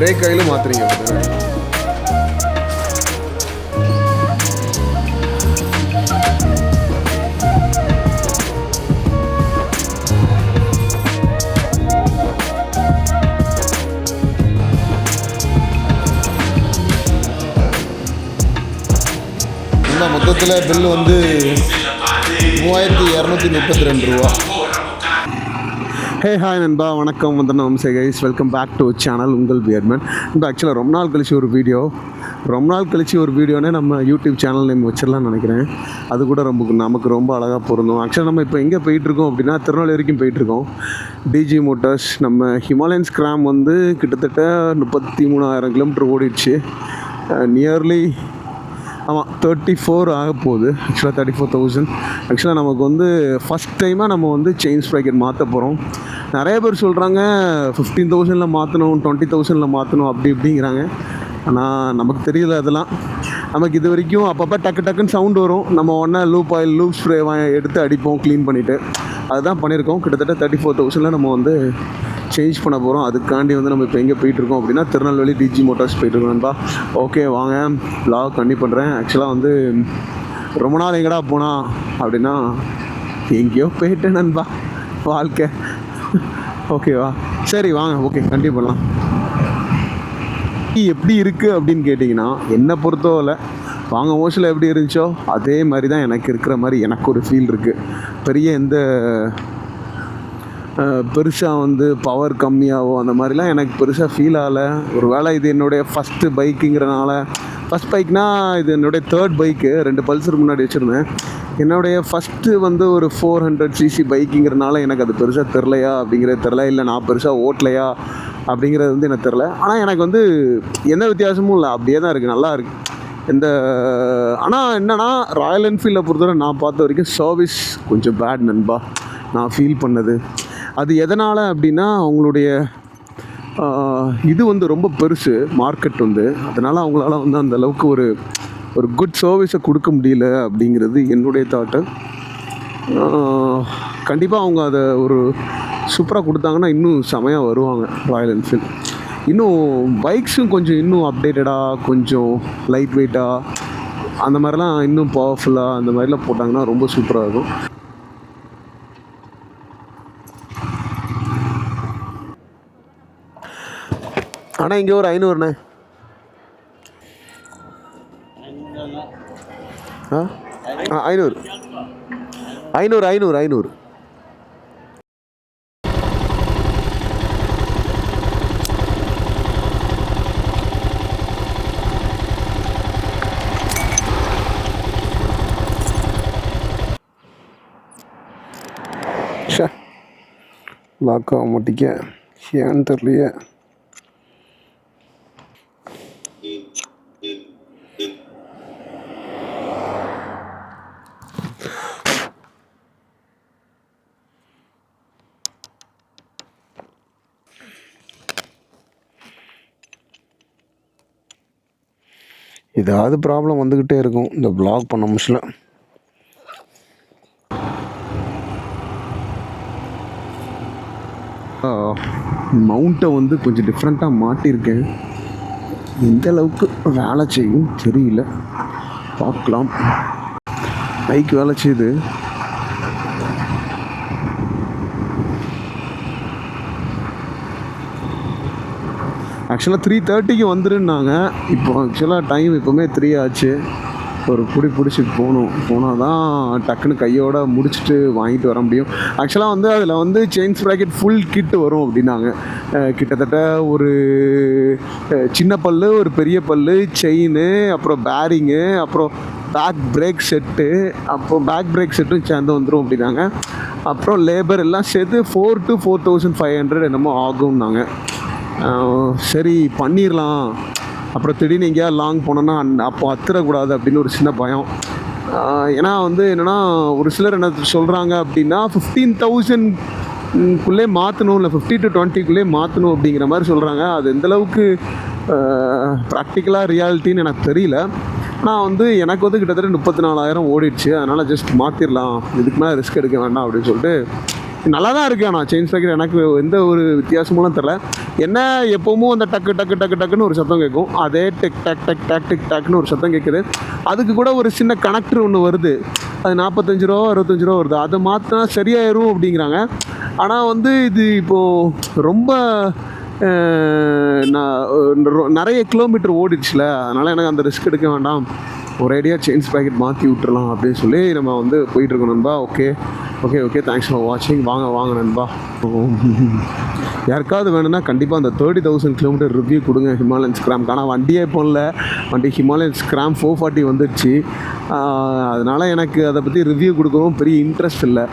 Break ஆயிலும் மாற்றுறீங்க. மொத்தத்தில் bill வந்து 3232 ரூபா. ஹே ஹாய் நண்பா, வணக்கம். Namaste guys, welcome back to channel உங்கள் பியர்மேன். இப்போ ஆக்சுவலாக ரொம்ப நாள் கழிச்சு ஒரு வீடியோனே நம்ம யூடியூப் சேனல் நேம் வச்சிடலாம்னு நினைக்கிறேன். அது கூட நமக்கு ரொம்ப அழகாக பொருந்தும். ஆக்சுவலாக நம்ம இப்போ எங்கே போயிட்டுருக்கோம் அப்படின்னா, திருநெல்வேலி வரைக்கும் போயிட்டுருக்கோம். டிஜி மோட்டார்ஸ் நம்ம ஹிமாலயன் ஸ்கிராம் வந்து கிட்டத்தட்ட 33,000 கிலோமீட்டர் ஓடிடுச்சு. நியர்லி 34 ஆக போகுது. ஆக்சுவலாக 34,000. ஆக்சுவலாக நமக்கு வந்து ஃபஸ்ட் டைமாக நம்ம வந்து செயின் ஸ்ப்ராக்கெட் மாற்ற போகிறோம். நிறைய பேர் சொல்கிறாங்க 15,000 மாற்றணும், 20,000 மாற்றணும் இப்படிங்கிறாங்க. ஆனால் நமக்கு தெரியல. அதெல்லாம் நமக்கு இது வரைக்கும் அப்பப்போ டக்குன்னு சவுண்டு வரும். நம்ம ஒன்றா லூப் ஸ்ப்ரே எடுத்து அடிப்போம் க்ளீன் பண்ணிவிட்டு. அதுதான் பண்ணியிருக்கோம். கிட்டத்தட்ட 34,000 நம்ம வந்து சேஞ்ச் பண்ண போகிறோம். அதுக்காண்டி வந்து நம்ம இப்போ எங்கே போயிட்டுருக்கோம் அப்படின்னா, திருநெல்வேலி டிஜி மோட்டார்ஸ் போயிட்டுருக்கோம் நண்பா. ஓகே வாங்க, வ்ளாக் கண்டிப்பாக பண்ணுறேன். ஆக்சுவலாக வந்து ரொம்ப நாள் எங்கடா போனா அப்படின்னா, எங்கேயோ போயிட்டேன் நண்பா, வாழ்க்கை. ஓகேவா, சரி வாங்க. ஓகே, கண்டிப்பாக பண்ணலாம். எப்படி இருக்குது அப்படின்னு கேட்டிங்கன்னா, என்னை பொறுத்தவரை வாங்க ஓசில் எப்படி இருந்துச்சோ அதே மாதிரி தான் எனக்கு இருக்கிற மாதிரி எனக்கு ஒரு ஃபீல் இருக்குது. பெரிய எந்த பெருசாக வந்து பவர் கம்மியாகவோ அந்த மாதிரிலாம் எனக்கு பெருசாக ஃபீல் ஆகலை. ஒரு வேளை இது என்னுடைய ஃபஸ்ட்டு பைக்குங்கிறனால, ஃபஸ்ட் பைக்னால் இது என்னுடைய 3rd பைக்கு. 2 பல்சர் முன்னாடி வச்சுருந்தேன். என்னுடைய ஃபஸ்ட்டு வந்து ஒரு 400cc பைக்குங்கிறனால எனக்கு அது பெருசாக தெரிலையா அப்படிங்கிறது தெரில, இல்லை நான் பெருசாக ஓட்டலையா அப்படிங்கிறது வந்து எனக்கு தெரில. ஆனால் எனக்கு வந்து எந்த வித்தியாசமும் இல்லை, அப்படியே தான் இருக்குது, நல்லா இருக்குது. ஆனால் என்னென்னா, ராயல் என்ஃபீல்டை பொறுத்தவரை நான் பார்த்த வரைக்கும் சர்வீஸ் கொஞ்சம் பேட் நண்பா. நான் ஃபீல் பண்ணது அது எதனால் அப்படின்னா, அவங்களுடைய இது வந்து ரொம்ப பெருசு மார்க்கெட் வந்து. அதனால் அவங்களால வந்து அந்தளவுக்கு ஒரு குட் சர்வீஸை கொடுக்க முடியல அப்படிங்கிறது என்னுடைய தாட்டு. கண்டிப்பாக அவங்க அதை ஒரு சூப்பராக கொடுத்தாங்கன்னா இன்னும் செமையாக வருவாங்க ராயல் என்ஃபீல்ட். இன்னும் பைக்ஸும் கொஞ்சம் இன்னும் அப்டேட்டடாக, கொஞ்சம் லைட் வெயிட்டாக, அந்த மாதிரிலாம் இன்னும் பவர்ஃபுல்லாக அந்த மாதிரிலாம் போட்டாங்கன்னா ரொம்ப சூப்பராக இருக்கும். ஆனால் இங்கே ஒரு 500ண்ணே. 500. லாக் ஆக மாட்டிக்க, ஏன்னு தெரியலையே. ஏதாவது ப்ராப்ளம் வந்துக்கிட்டே இருக்கும் இந்த வ்ளாக் பண்ண முடியல. மவுண்ட்டை வந்து கொஞ்சம் டிஃப்ரெண்ட்டாக மாட்டியிருக்கேன். எந்த அளவுக்கு வேலை செய்யும் தெரியல, பார்க்கலாம். பைக் வேலை செய்யுது. ஆக்சுவலாக 3:30க்கு வந்துருந்தாங்க. இப்போ ஆக்சுவலாக டைம் இப்போவுமே 3 ஆச்சு. ஒரு பிடிச்சிட்டு போனால் தான் டக்குன்னு கையோடு முடிச்சுட்டு வாங்கிட்டு வர முடியும். ஆக்சுவலாக வந்து அதில் வந்து செயின் ஸ்ப்ராக்கெட் ஃபுல் கிட்டு வரும் அப்படின்னாங்க. கிட்டத்தட்ட ஒரு சின்ன பல்லு, ஒரு பெரிய பல்லு, செயின், அப்புறம் பேரிங்கு, அப்புறம் பேக் பிரேக் செட்டும் சேர்ந்து வந்துடும் அப்படின்னாங்க. அப்புறம் லேபர் எல்லாம் சேர்த்து 4,000 to 4,500 என்னமோ ஆகும்னாங்க. சரி பண்ணிடலாம். அப்புறம் திடீர்னு எங்கேயாவது லாங் போனோன்னா அப்போ அத்துறக்கூடாது அப்படின்னு ஒரு சின்ன பயம். ஏன்னா வந்து என்னென்னா, ஒரு சிலர் என்ன சொல்கிறாங்க அப்படின்னா 15,000க்குள்ளே மாற்றணும், இல்லை 50 to 20க்குள்ளே மாற்றணும் அப்படிங்கிற மாதிரி சொல்கிறாங்க. அது எந்தளவுக்கு ப்ராக்டிக்கலாக ரியாலிட்டின்னு எனக்கு தெரியல. நான் வந்து எனக்கு வந்து கிட்டத்தட்ட 34,000 ஓடிடுச்சு. அதனால் ஜஸ்ட் மாற்றிடலாம், இதுக்கு மேலே ரிஸ்க் எடுக்க வேண்டாம் அப்படின்னு சொல்லிட்டு நல்லா தான் இருக்குது. ஆனால் செயின் ஸ்பீக்கர் எனக்கு எந்த ஒரு வித்தியாசமும் தெரில. என்ன எப்போவும் அந்த டக்கு டக்கு டக்கு டக்குன்னு ஒரு சத்தம் கேட்கும், அதே டெக் டக் டக் டக் டிக் டக்குன்னு ஒரு சத்தம் கேட்குது. அதுக்கு கூட ஒரு சின்ன கனெக்டர் ஒன்று வருது, அது 45 ரூபா 65 ரூபா வருது. அதை மாற்றினா சரியாயிரும் அப்படிங்கிறாங்க. ஆனால் வந்து இது இப்போது ரொம்ப நிறைய கிலோமீட்டர் ஓடிடுச்சுல, அதனால் எனக்கு அந்த ரிஸ்க் எடுக்க வேண்டாம், ஒரேடியாக செயின்ஸ் பாக்கெட் மாற்றி விட்டுறலாம் அப்படின்னு சொல்லி நம்ம வந்து போயிட்டுருக்கோம் நண்பா. Okay okay okay, thanks for வாட்சிங். வாங்க நண்பா. யாருக்காவது வேணும்னா கண்டிப்பாக அந்த 30,000 கிலோமீட்டர் ரிவ்யூ கொடுங்க ஹிமாலயன் ஸ்க்ராம்க்கு. ஆனால் வண்டியே போடல, வண்டி ஹிமாலயன் ஸ்க்ராம் 440 வந்துடுச்சு. அதனால் எனக்கு அதை பற்றி ரிவ்யூ கொடுக்கவும் பெரிய இன்ட்ரெஸ்ட் இல்லை.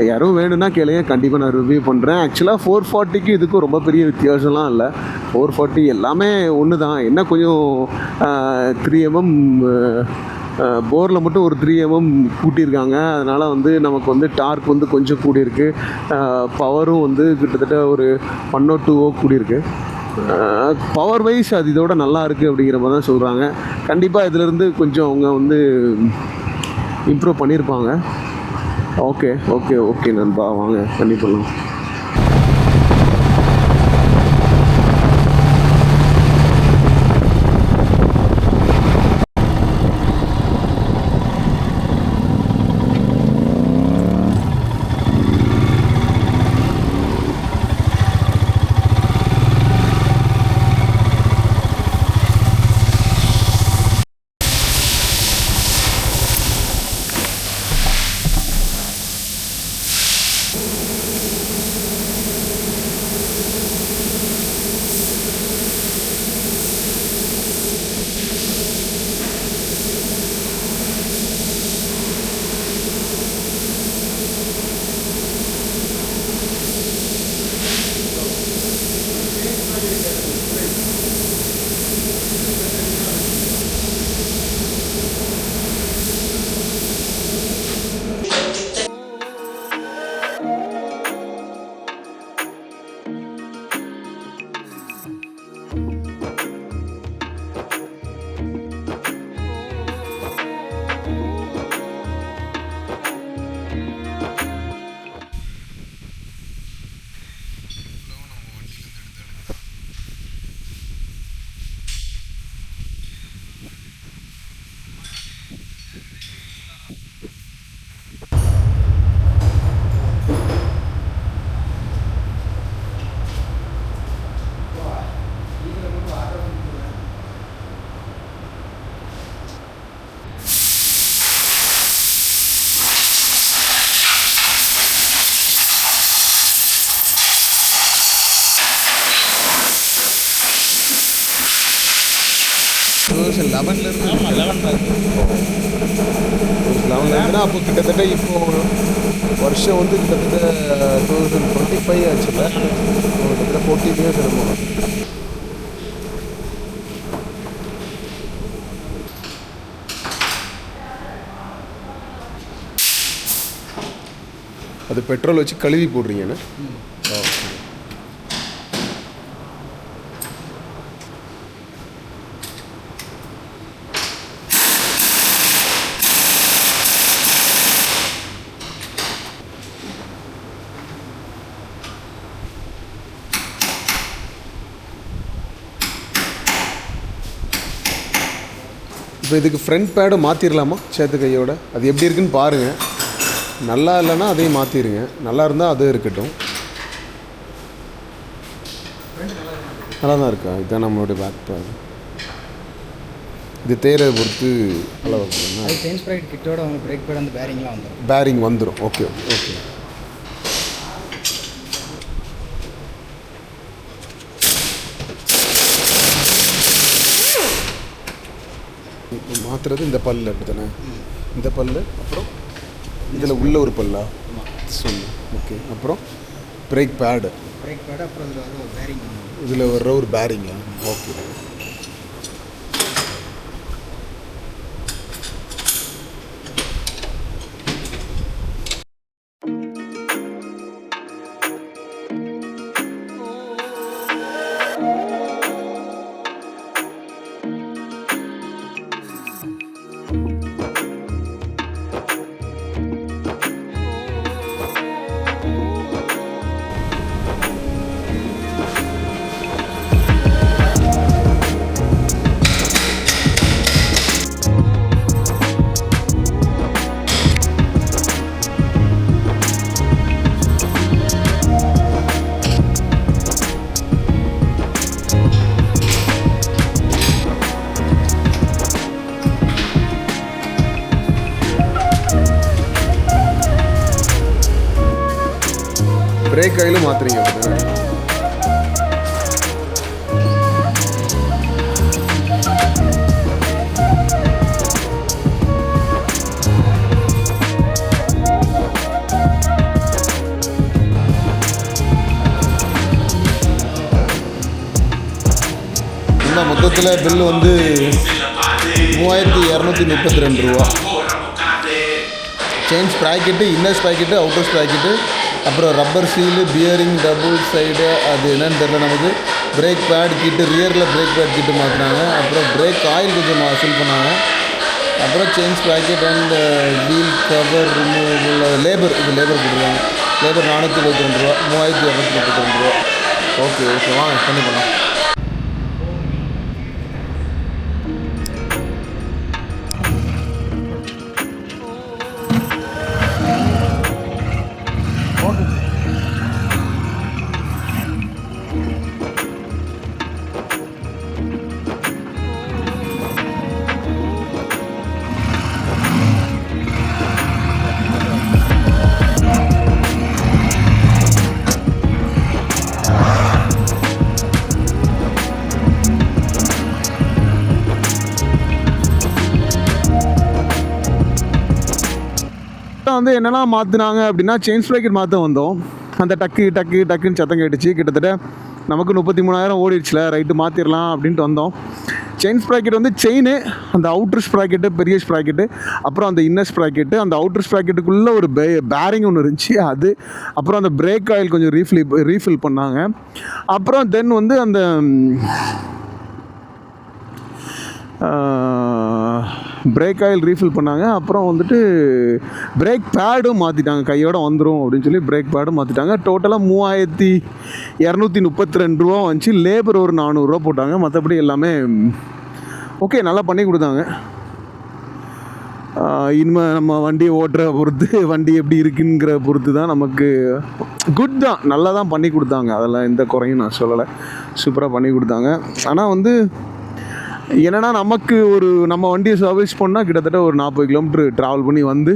யாரும் வேணும்னா கேளுங்க, கண்டிப்பாக நான் ரிவ்யூ பண்ணுறேன். ஆக்சுவலாக 440க்கு இதுக்கும் ரொம்ப பெரிய வித்தியாசம்லாம் இல்லை. 440 எல்லாமே ஒன்று தான். என்ன கொஞ்சம் 3mm போரில் மட்டும் ஒரு 3mm கூட்டியிருக்காங்க. அதனால் வந்து நமக்கு வந்து டார்க் வந்து கொஞ்சம் கூடியிருக்கு. பவரும் வந்து கிட்டத்தட்ட ஒரு 102 கூடியிருக்கு. பவர் வைஸ் அது இதோட நல்லா இருக்குது அப்படிங்கிற மாதிரி தான் சொல்கிறாங்க. கண்டிப்பாக இதிலேருந்து கொஞ்சம் அவங்க வந்து இம்ப்ரூவ் பண்ணியிருப்பாங்க. ஓகே ஓகே ஓகே நண்பா, வாங்க பண்ணி பண்ணலாம். அப்போ கிட்டத்தட்ட இப்போ வருஷம் வந்து கிட்டத்தட்ட 2025 ஆச்சுல்ல, கிட்டத்தட்ட 40 இயர்ஸ் இருக்கும். அது பெட்ரோல் வச்சு கழுவி போடுறீங்கன்னு. இப்போ இதுக்கு ஃப்ரண்ட் பேடை மாற்றிடலாமா சேத்து கையோட? அது எப்படி இருக்குன்னு பாருங்கள். நல்லா இல்லைன்னா அதையும் மாற்றிடுங்க, நல்லா இருந்தால் அது இருக்கட்டும். நல்லா தான் இருக்கா? இதுதான் நம்மளுடைய பேக் பேட். இது தேரை பொறுத்து அளவு செயின் ஸ்ப்ரைட் கிட்டோட அவங்க பிரேக் பேட் அந்த பேரிங்லாம் வந்துடும். பேரிங் வந்துடும். Okay okay. இப்போ மாற்றுறது இந்த பல்லு அப்படி தானே? இந்த பல்லு அப்புறம் இதில் உள்ள ஒரு பல்லா சொல்லு. ஓகே, அப்புறம் பிரேக் பேடு அப்புறம் இதில் வர ஒரு பேரிங், இதில் வர்ற ஒரு பேரிங்கா? ஓகே. பிரேக் ஆயிலும் மாற்றுறீங்க. இந்த மொத்தத்தில் பில்லு வந்து 3232 ரூபா. Chain sprocket, inner sprocket, outer sprocket, அப்புறம் rubber seal, bearing, double side, அது என்னன்னு தெரியல நமக்கு. பிரேக் பேட் கிட்டு, ரியரில் பிரேக் பேட் கிட்டு மாற்றினாங்க. அப்புறம் பிரேக் ஆயில் கொஞ்சம் ஃபில் பண்ணாங்க. அப்புறம் chain sprocket and wheel cover removal, labour போட்டுருக்காங்க. லேபர் 422 ரூபா, 3232 ரூபா. ஓகே வாங்க பண்ணி பண்ணலாம். வந்து என்னெல்லாம் மாற்றினாங்க அப்படின்னா, செயின் ஸ்ப்ராக்கெட் மாற்ற வந்தோம். அந்த டக்குன்னு சத்தம் கேட்டுச்சு. கிட்டத்தட்ட நமக்கு 33,000 ஓடிடுச்சுல, ரைட்டு மாற்றிடலாம் அப்படின்ட்டு வந்தோம். செயின் ஸ்ப்ராக்கெட் வந்து செயின், அந்த அவுட்ரு ஸ்ப்ராக்கெட்டு, பெரிய ஸ்ப்ராக்கெட்டு, அப்புறம் அந்த இன்னர் ஸ்ப்ராக்கெட்டு, அந்த அவுட்ரு ஸ்ப்ராக்கெட்டுக்குள்ளே ஒரு பேரிங் ஒன்று இருந்துச்சு அது. அப்புறம் அந்த பிரேக் ஆயில் கொஞ்சம் ரீஃபில் பண்ணாங்க. அப்புறம் தென் வந்து அந்த பிரேக் ஆயில் ரீஃபில் பண்ணாங்க. அப்புறம் வந்துட்டு பிரேக் பேடும் மாற்றிட்டாங்க. கையோட வந்துடும் அப்படின்னு சொல்லி பிரேக் பேடும் மாற்றிட்டாங்க. டோட்டலாக 3232 ரூபா வந்துச்சு. லேபர் ஒரு 400 ரூபா போட்டாங்க. மற்றபடி எல்லாமே ஓகே, நல்லா பண்ணி கொடுத்தாங்க. இனிமேல் நம்ம வண்டியை ஓட்டுற பொறுத்து, வண்டி எப்படி இருக்குங்கிற பொறுத்து தான் நமக்கு. குட் தான், நல்லா தான் பண்ணி கொடுத்தாங்க. அதெல்லாம் எந்த குறையும் நான் சொல்லலை. சூப்பராக பண்ணி கொடுத்தாங்க. ஆனால் வந்து என்னென்னா, நமக்கு நம்ம வண்டியை சர்வீஸ் பண்ணால் கிட்டத்தட்ட ஒரு 40 கிலோமீட்ரு ட்ராவல் பண்ணி வந்து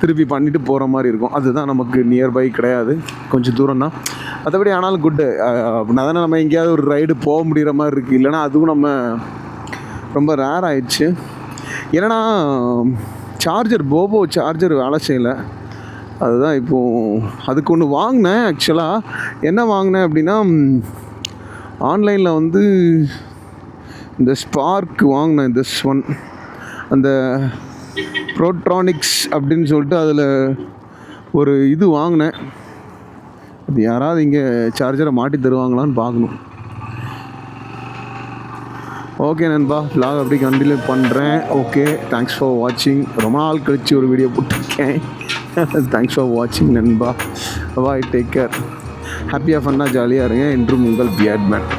திருப்பி பண்ணிவிட்டு போகிற மாதிரி இருக்கும். அதுதான் நமக்கு நியர்பை கிடையாது, கொஞ்சம் தூரம் தான். மற்றபடி ஆனாலும் குட்டு. அப்படின்னா தானே நம்ம எங்கேயாவது ஒரு ரைடு போக முடிகிற மாதிரி இருக்குது. இல்லைனா அதுவும் நம்ம ரொம்ப ரேர் ஆயிடுச்சு. ஏன்னா போபோ சார்ஜர் வேலை செய்யலை. அதுதான் இப்போது அதுக்கு ஒன்று வாங்கினேன். ஆக்சுவலாக என்ன வாங்கினேன் அப்படின்னா, ஆன்லைனில் வந்து இந்த ஸ்பார்க் வாங்கினேன். திஸ் ஒன், அந்த ப்ரோட்ரானிக்ஸ் அப்படின்னு சொல்லிட்டு அதில் ஒரு இது வாங்கினேன். அது யாராவது இங்கே சார்ஜரை மாட்டி தருவாங்களான்னு பார்க்கணும். ஓகே நண்பா, vlog அப்படி கண்டினியூ பண்ணுறேன். ஓகே, தேங்க்ஸ் ஃபார் வாட்சிங். ரொம்ப நாள் கழிச்சு ஒரு வீடியோ போட்டிருக்கேன். தேங்க்ஸ் ஃபார் வாட்சிங் நண்பா. பாய், டேக் கேர். ஹாப்பியாக ஃபன்னாக ஜாலியாக இருங்க. என்றும் உங்கள் பியர்ட் மேன்.